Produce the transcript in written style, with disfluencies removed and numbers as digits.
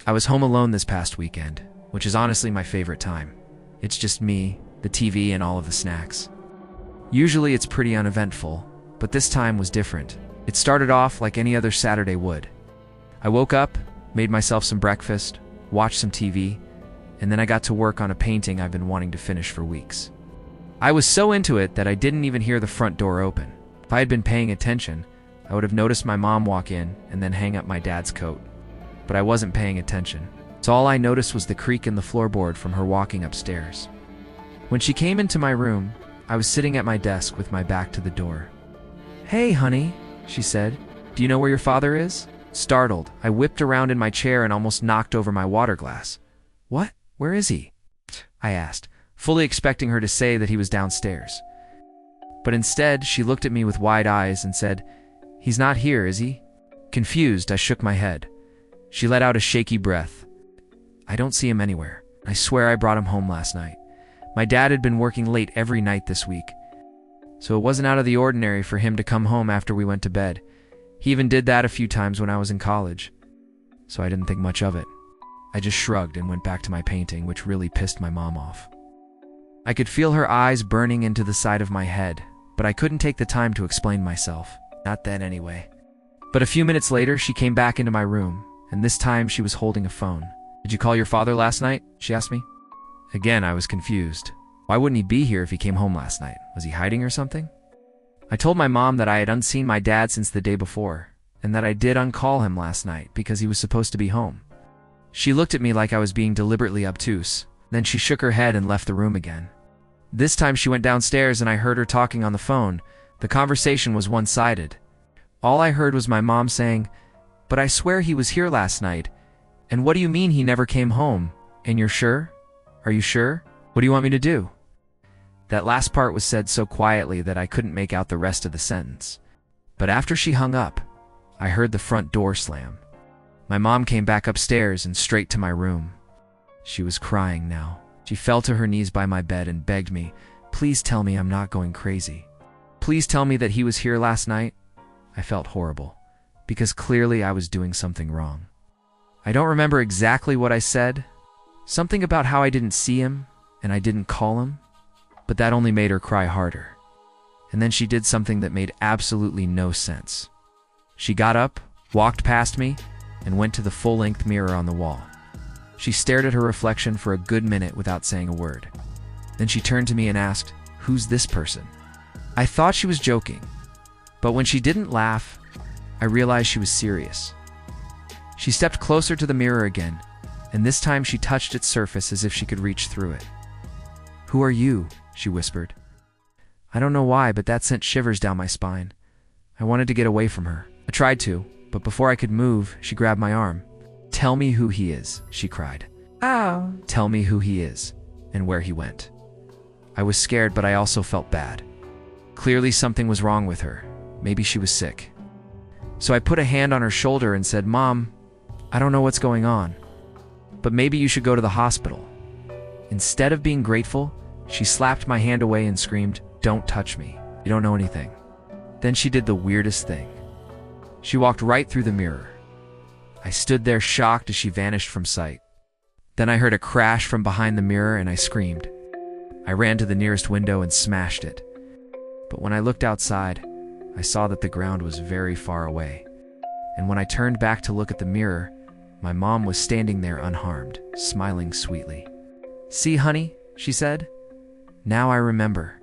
I was home alone this past weekend, which is honestly my favorite time. It's just me, the TV, and all of the snacks. Usually it's pretty uneventful, but this time was different. It started off like any other Saturday would. I woke up, made myself some breakfast, watched some TV, and then I got to work on a painting I've been wanting to finish for weeks. I was so into it that I didn't even hear the front door open. If I had been paying attention, I would have noticed my mom walk in and then hang up my dad's coat. But I wasn't paying attention, so all I noticed was the creak in the floorboard from her walking upstairs. When she came into my room, I was sitting at my desk with my back to the door. "Hey, honey," she said. "Do you know where your father is?" Startled, I whipped around in my chair and almost knocked over my water glass. "What? Where is he?" I asked, fully expecting her to say that he was downstairs. But instead, she looked at me with wide eyes and said, "He's not here, is he?" Confused, I shook my head. She let out a shaky breath. "I don't see him anywhere. I swear I brought him home last night. My dad had been working late every night this week, so it wasn't out of the ordinary for him to come home after we went to bed. He even did that a few times when I was in college, so I didn't think much of it." I just shrugged and went back to my painting, which really pissed my mom off. I could feel her eyes burning into the side of my head, but I couldn't take the time to explain myself. Not then, anyway. But a few minutes later, she came back into my room, and this time she was holding a phone. "Did you call your father last night?" she asked me. Again, I was confused. Why wouldn't he be here if he came home last night? Was he hiding or something? I told my mom that I had unseen my dad since the day before, and that I did uncall him last night because he was supposed to be home. She looked at me like I was being deliberately obtuse. Then she shook her head and left the room again. This time she went downstairs and I heard her talking on the phone. The conversation was one-sided. All I heard was my mom saying, "But I swear he was here last night. And what do you mean he never came home? And you're sure? Are you sure? What do you want me to do?" That last part was said so quietly that I couldn't make out the rest of the sentence. But after she hung up, I heard the front door slam. My mom came back upstairs and straight to my room. She was crying now. She fell to her knees by my bed and begged me, "Please tell me I'm not going crazy. Please tell me that he was here last night." I felt horrible, because clearly I was doing something wrong. I don't remember exactly what I said. Something about how I didn't see him, and I didn't call him, but that only made her cry harder. And then she did something that made absolutely no sense. She got up, walked past me, and went to the full-length mirror on the wall. She stared at her reflection for a good minute without saying a word. Then she turned to me and asked, "Who's this person?" I thought she was joking, but when she didn't laugh, I realized she was serious. She stepped closer to the mirror again, and this time she touched its surface as if she could reach through it. "Who are you?" she whispered. I don't know why, but that sent shivers down my spine. I wanted to get away from her. I tried to, but before I could move, she grabbed my arm. "Tell me who he is," she cried. Oh. "Tell me who he is, and where he went." I was scared, but I also felt bad. Clearly something was wrong with her. Maybe she was sick. So I put a hand on her shoulder and said, "Mom, I don't know what's going on, but maybe you should go to the hospital." Instead of being grateful, she slapped my hand away and screamed, "Don't touch me. You don't know anything." Then she did the weirdest thing. She walked right through the mirror. I stood there shocked as she vanished from sight. Then I heard a crash from behind the mirror and I screamed. I ran to the nearest window and smashed it. But when I looked outside, I saw that the ground was very far away. And when I turned back to look at the mirror, my mom was standing there unharmed, smiling sweetly. "See, honey," she said. "Now I remember.